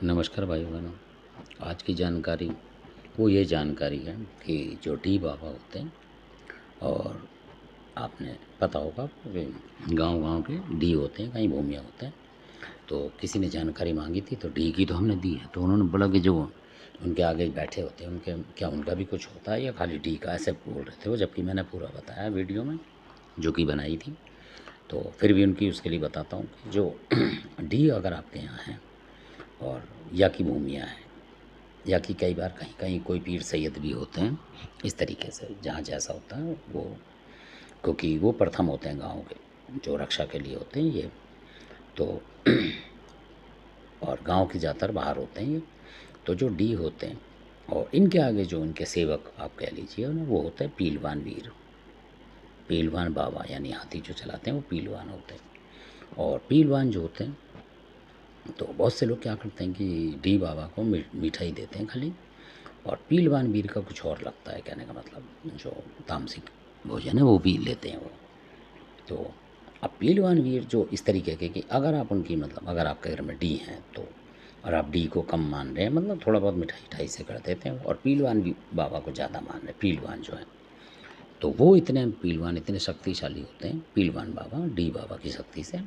नमस्कार भाई बहनों। आज की जानकारी वो ये जानकारी है कि जो डी बाबा होते हैं, और आपने पता होगा गांव-गांव के डी होते हैं, कहीं भूमिया होते हैं। तो किसी ने जानकारी मांगी थी तो डी की तो हमने दी है। तो उन्होंने बोला कि जो उनके आगे बैठे होते हैं उनके क्या उनका भी कुछ होता है या खाली डी का, ऐसे बोल रहे थे वो, जबकि मैंने पूरा बताया वीडियो में जो कि बनाई थी। तो फिर भी उनकी उसके लिए बताता हूँ कि जो डी अगर आपके यहाँ है और या की भूमिया है या कि कई बार कहीं कहीं कोई पीर सैयद भी होते हैं, इस तरीके से जहाँ जैसा होता है वो, क्योंकि वो प्रथम होते हैं गाँव के जो रक्षा के लिए होते हैं ये। तो और गांव के ज़्यादातर बाहर होते हैं ये। तो जो डी होते हैं और इनके आगे जो इनके सेवक आप कह लीजिए ना, वो होते हैं पीलवान वीर, पीलवान बाबा, यानी हाथी जो चलाते हैं वो पीलवान होते हैं। और पीलवान जो होते हैं, तो बहुत से लोग क्या करते हैं कि डी बाबा को मिठाई देते हैं खाली, और पीलवान वीर का कुछ और लगता है, कहने का मतलब जो तामसिक भोजन है वो भी लेते हैं वो। तो अब पीलवान वीर जो इस तरीके के कि अगर आप उनकी मतलब अगर आपके घर में डी हैं तो, और आप डी को कम मान रहे हैं, मतलब थोड़ा बहुत मिठाई उठाई से कर देते हैं, और पीलवान बाबा को ज़्यादा मान रहे हैं, पीलवान जो है, तो वो इतने पीलवान इतने शक्तिशाली होते हैं, पीलवान बाबा डी बाबा की शक्ति से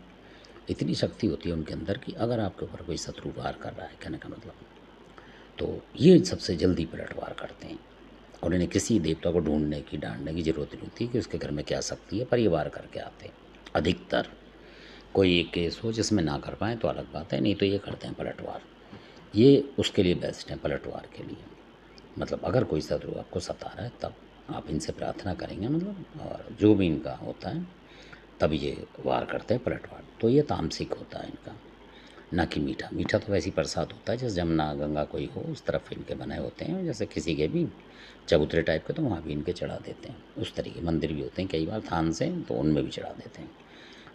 इतनी शक्ति होती है उनके अंदर कि अगर आपके ऊपर कोई शत्रु वार कर रहा है, कहने का मतलब, तो ये सबसे जल्दी पलटवार करते हैं। और इन्हें किसी देवता को ढूंढने की डांटने की ज़रूरत नहीं होती कि उसके घर में क्या शक्ति है, पर ये वार करके आते हैं अधिकतर। कोई एक केस हो जिसमें ना कर पाएँ तो अलग बात है, नहीं तो ये करते हैं पलटवार। ये उसके लिए बेस्ट है, पलटवार के लिए। मतलब अगर कोई शत्रु आपको सता रहा है तब आप इनसे प्रार्थना करेंगे, मतलब और जो भी इनका होता है तब ये वार करते हैं पलटवार। तो ये तामसिक होता है इनका, ना कि मीठा। मीठा तो वैसे ही प्रसाद होता है, जैसे जमुना गंगा कोई हो उस तरफ इनके बने होते हैं, जैसे किसी के भी चबूतरे टाइप के तो वहाँ भी इनके चढ़ा देते हैं। उस तरीके मंदिर भी होते हैं कई बार थान से, तो उनमें भी चढ़ा देते हैं।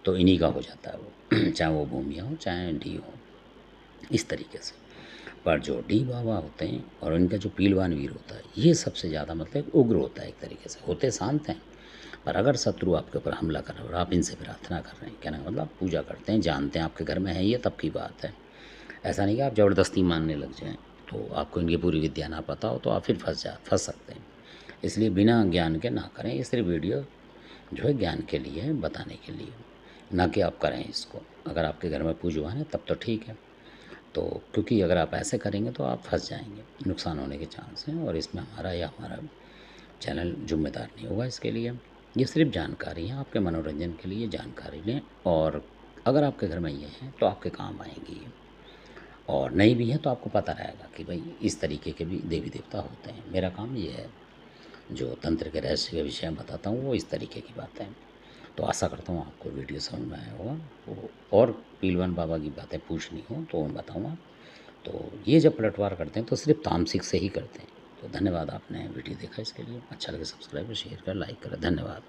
तो इन्हीं का हो जाता है वो चाहे वो भूमिया हो चाहे डी हो, इस तरीके से। पर जो डी बाबा होते हैं और इनका जो पीलवान वीर होता है, ये सबसे ज़्यादा मतलब उग्र होता है एक तरीके से। होते शांत हैं, पर अगर शत्रु आपके ऊपर हमला कर रहा है और आप इनसे प्रार्थना कर रहे हैं, कहने का मतलब आप पूजा करते हैं, जानते हैं आपके घर में है ये, तब की बात है। ऐसा नहीं कि आप ज़बरदस्ती मानने लग जाएँ, तो आपको इनकी पूरी विद्या ना पता हो तो आप फिर फँस सकते हैं। इसलिए बिना ज्ञान के ना करें। ये सिर्फ वीडियो जो है ज्ञान के लिए है, बताने के लिए, ना कि आप करें इसको। अगर आपके घर में पूजवान है तब तो ठीक है। तो क्योंकि अगर आप ऐसे करेंगे तो आप फँस जाएँगे, नुकसान होने के चांस हैं, और इसमें हमारा या हमारा चैनल ज़िम्मेदार नहीं होगा इसके लिए। ये सिर्फ जानकारी है, आपके मनोरंजन के लिए जानकारी लें, और अगर आपके घर में ये हैं तो आपके काम आएँगी ये। और नहीं भी है तो आपको पता रहेगा कि भाई इस तरीके के भी देवी देवता होते हैं। मेरा काम ये है, जो तंत्र के रहस्य के विषय में बताता हूँ वो इस तरीके की बातें हैं। तो आशा करता हूँ आपको वीडियो समझ में आया होगा। तो और पीलवान बाबा की बातें पूछनी हो तो मैं बताऊँगा। तो ये जब पलटवार करते हैं तो सिर्फ तामसिक से ही करते हैं। तो धन्यवाद, आपने वीडियो देखा, इसके लिए अच्छा लगे सब्सक्राइब शेयर कर लाइक करें। धन्यवाद।